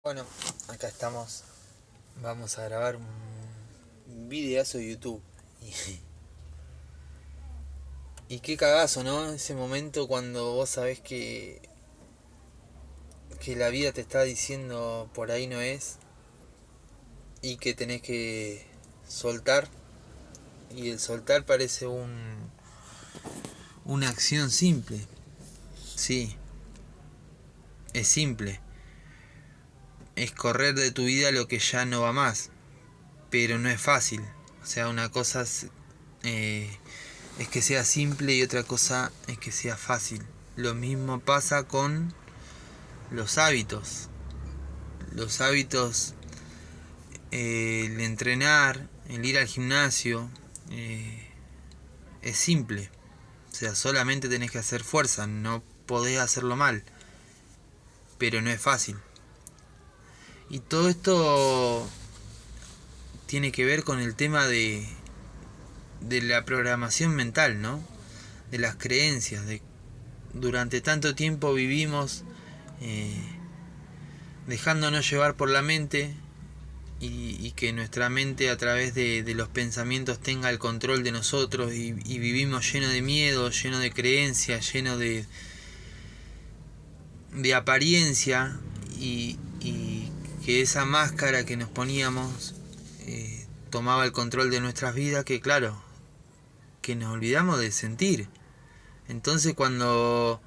Bueno, acá estamos. Vamos a grabar un videazo de YouTube. Y qué cagazo, ¿no? Ese momento cuando vos sabés que la vida te está diciendo por ahí no es y que tenés que soltar. Y el soltar parece una acción simple. Sí, es simple. Es correr de tu vida lo que ya no va más. Pero no es fácil. O sea, una cosa es que sea simple y otra cosa es que sea fácil. Lo mismo pasa con los hábitos. Los hábitos, el entrenar, el ir al gimnasio, es simple. O sea, solamente tenés que hacer fuerza, no podés hacerlo mal. Pero no es fácil. Y todo esto tiene que ver con el tema de la programación mental, ¿no? De las creencias, durante tanto tiempo vivimos eh, dejándonos llevar por la mente y que nuestra mente a través de los pensamientos tenga el control de nosotros y vivimos lleno de miedo, lleno de creencias, lleno de apariencia y que esa máscara que nos poníamos tomaba el control de nuestras vidas, que claro, que nos olvidamos de sentir. Entonces cuando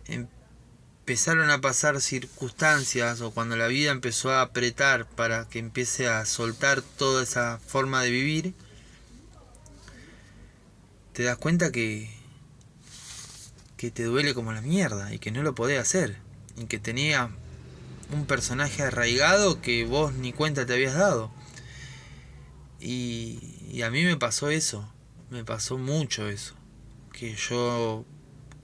empezaron a pasar circunstancias o cuando la vida empezó a apretar para que empiece a soltar toda esa forma de vivir, te das cuenta que te duele como la mierda y que no lo podés hacer y que tenía un personaje arraigado que vos ni cuenta te habías dado. Y a mí me pasó eso, me pasó mucho eso, que yo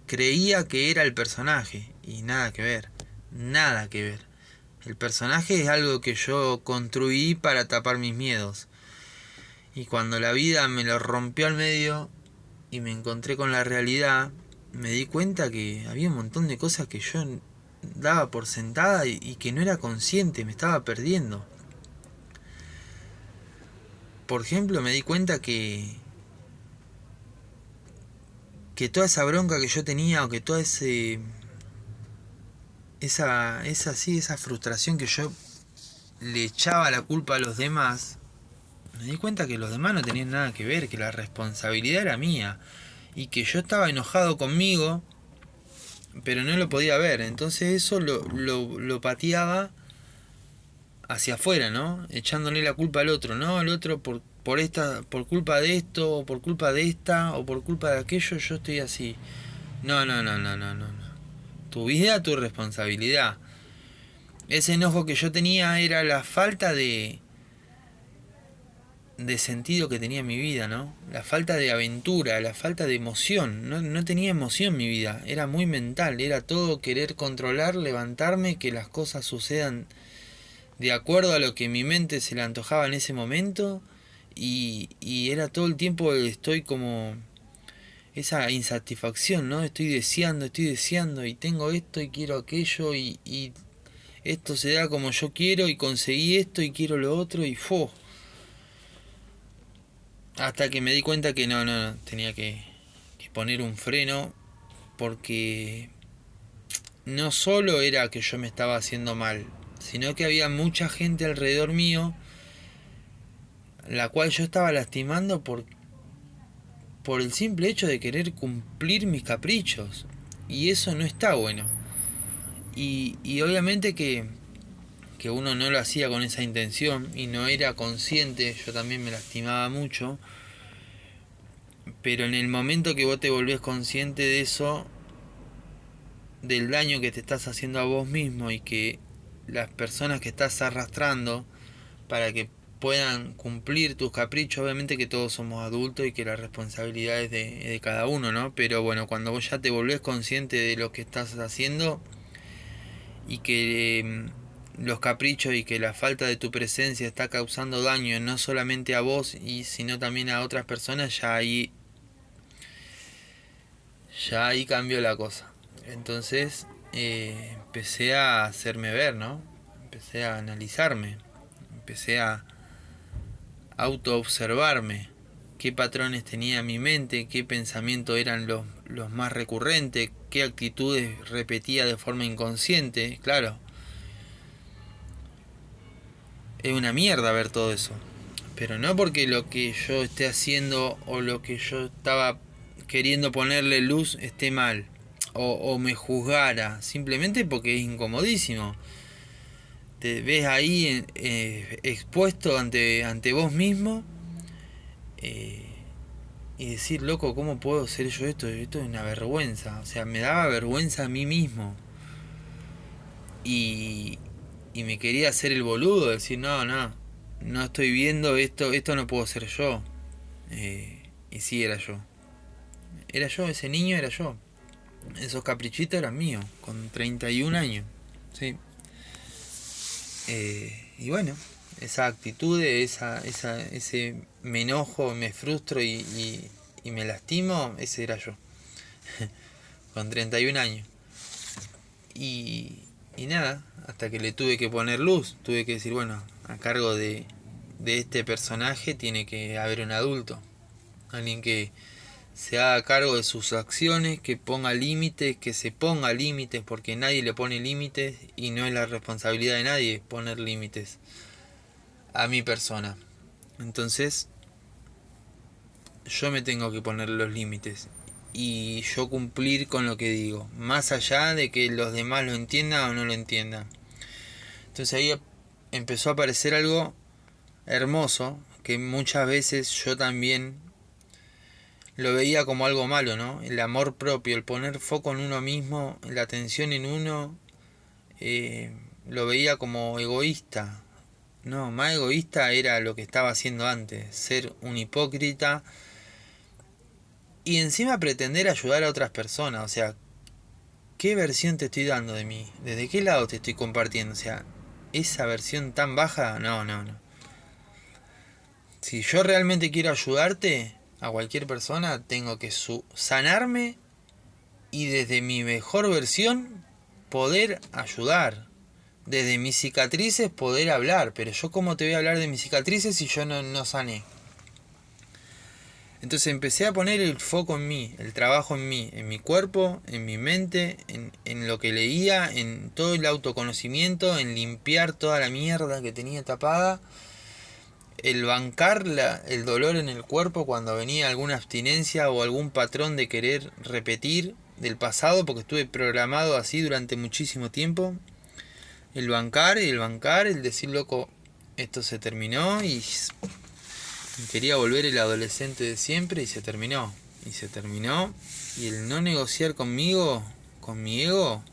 creía que era el personaje y nada que ver, nada que ver. El personaje es algo que yo construí para tapar mis miedos. Y cuando la vida me lo rompió al medio y me encontré con la realidad, me di cuenta que había un montón de cosas que yo daba por sentada y que no era consciente, me estaba perdiendo. Por ejemplo, me di cuenta que toda esa bronca que yo tenía o que toda esa frustración que yo le echaba la culpa a los demás, me di cuenta que los demás no tenían nada que ver, que la responsabilidad era mía y que yo estaba enojado conmigo, pero no lo podía ver. Entonces eso lo pateaba hacia afuera, ¿no? Echándole la culpa al otro, ¿no? El otro por culpa de esto, o por culpa de esta, o por culpa de aquello, yo estoy así. No, no, no, no, no, no. Tu vida, tu responsabilidad. Ese enojo que yo tenía era la falta de sentido que tenía mi vida, ¿no? La falta de aventura, la falta de emoción. No tenía emoción mi vida, era muy mental, era todo querer controlar, levantarme, que las cosas sucedan de acuerdo a lo que mi mente se le antojaba en ese momento y era todo el tiempo estoy como esa insatisfacción, ¿no? Estoy deseando y tengo esto y quiero aquello y esto se da como yo quiero y conseguí esto y quiero lo otro y ¡fo! Hasta que me di cuenta que no, tenía que poner un freno porque no solo era que yo me estaba haciendo mal, sino que había mucha gente alrededor mío la cual yo estaba lastimando por el simple hecho de querer cumplir mis caprichos. Y eso no está bueno. Y obviamente que uno no lo hacía con esa intención y no era consciente, yo también me lastimaba mucho, pero en el momento que vos te volvés consciente de eso, del daño que te estás haciendo a vos mismo y que las personas que estás arrastrando para que puedan cumplir tus caprichos, obviamente que todos somos adultos y que la responsabilidad es de cada uno, ¿no? Pero bueno, cuando vos ya te volvés consciente de lo que estás haciendo y que los caprichos y que la falta de tu presencia está causando daño no solamente a vos y sino también a otras personas, ya ahí cambió la cosa. Entonces empecé a hacerme ver, ¿no? empecé a analizarme, empecé a autoobservarme, qué patrones tenía mi mente, qué pensamientos eran los más recurrentes, qué actitudes repetía de forma inconsciente. Claro, es una mierda ver todo eso. Pero no porque lo que yo esté haciendo o lo que yo estaba queriendo ponerle luz esté mal o me juzgara, simplemente porque es incomodísimo. Te ves ahí expuesto ante vos mismo, eh, y decir, loco, ¿cómo puedo hacer yo esto? Esto es una vergüenza. O sea, me daba vergüenza a mí mismo. Y, y me quería hacer el boludo, decir, no estoy viendo esto no puedo ser yo. Y sí, era yo. Era yo, ese niño era yo. Esos caprichitos eran míos, con 31 años. Sí. Y bueno, esa actitud, ese me enojo, me frustro y me lastimo, ese era yo. Con 31 años. Y, y nada, hasta que le tuve que poner luz, tuve que decir, bueno, a cargo de este personaje tiene que haber un adulto. Alguien que se haga cargo de sus acciones, que ponga límites, que se ponga límites, porque nadie le pone límites y no es la responsabilidad de nadie poner límites a mi persona. Entonces, yo me tengo que poner los límites y yo cumplir con lo que digo, más allá de que los demás lo entiendan o no lo entiendan. Entonces ahí empezó a aparecer algo hermoso que muchas veces yo también lo veía como algo malo, ¿no? El amor propio, el poner foco en uno mismo, la atención en uno, lo veía como egoísta. No, más egoísta era lo que estaba haciendo antes, ser un hipócrita y encima pretender ayudar a otras personas. O sea, ¿qué versión te estoy dando de mí? ¿Desde qué lado te estoy compartiendo? O sea, esa versión tan baja, no. Si yo realmente quiero ayudarte a cualquier persona, tengo que sanarme y desde mi mejor versión poder ayudar. Desde mis cicatrices poder hablar. Pero yo cómo te voy a hablar de mis cicatrices si yo no sané. Entonces empecé a poner el foco en mí, el trabajo en mí, en mi cuerpo, en mi mente, en lo que leía, en todo el autoconocimiento, en limpiar toda la mierda que tenía tapada, el bancar el dolor en el cuerpo cuando venía alguna abstinencia o algún patrón de querer repetir del pasado, porque estuve programado así durante muchísimo tiempo. El bancar, el decir, loco, esto se terminó y quería volver el adolescente de siempre y se terminó. Y se terminó. Y el no negociar conmigo, con mi ego,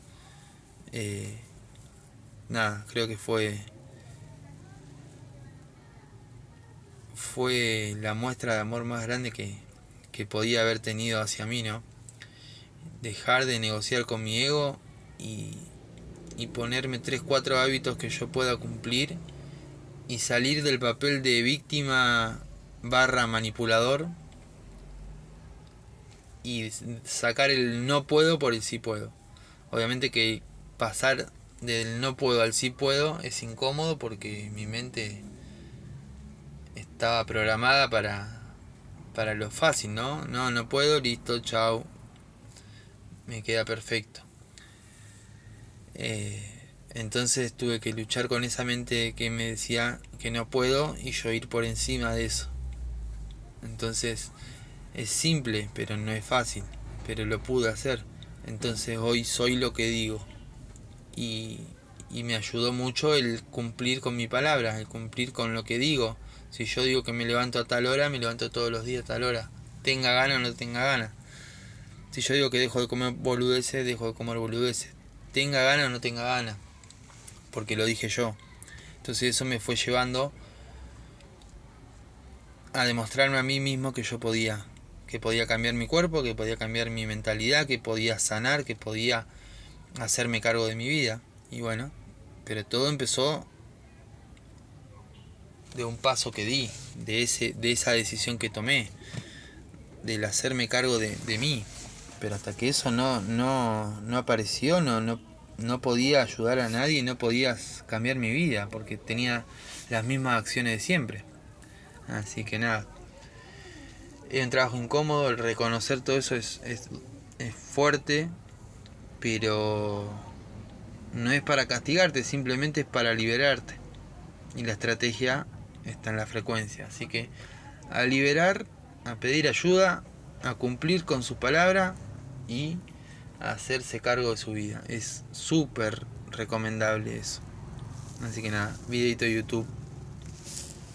nada, creo que fue la muestra de amor más grande que podía haber tenido hacia mí, ¿no? Dejar de negociar con mi ego y ponerme 3 4 hábitos que yo pueda cumplir y salir del papel de víctima barra manipulador y sacar el no puedo por el sí puedo. Obviamente que pasar del no puedo al sí puedo es incómodo porque mi mente estaba programada para lo fácil, ¿no? No puedo, listo, chao, me queda perfecto. Entonces tuve que luchar con esa mente que me decía que no puedo y yo ir por encima de eso. Entonces es simple, pero no es fácil, pero lo pude hacer. Entonces hoy soy lo que digo. Y, y me ayudó mucho el cumplir con mi palabra, el cumplir con lo que digo. Si yo digo que me levanto a tal hora, me levanto todos los días a tal hora. Tenga gana o no tenga gana. Si yo digo que dejo de comer boludeces, dejo de comer boludeces. Tenga gana o no tenga gana. Porque lo dije yo. Entonces eso me fue llevando a demostrarme a mí mismo que yo podía. Que podía cambiar mi cuerpo, que podía cambiar mi mentalidad, que podía sanar, que podía hacerme cargo de mi vida. Y bueno, pero todo empezó de un paso que di, de esa decisión que tomé, del hacerme cargo de mí. Pero hasta que eso no apareció, no podía ayudar a nadie, no podía cambiar mi vida, porque tenía las mismas acciones de siempre. Así que nada, es un trabajo incómodo, el reconocer todo eso es fuerte, pero no es para castigarte, simplemente es para liberarte. Y la estrategia está en la frecuencia. Así que a liberar, a pedir ayuda, a cumplir con su palabra y a hacerse cargo de su vida. Es súper recomendable eso. Así que nada, videito de YouTube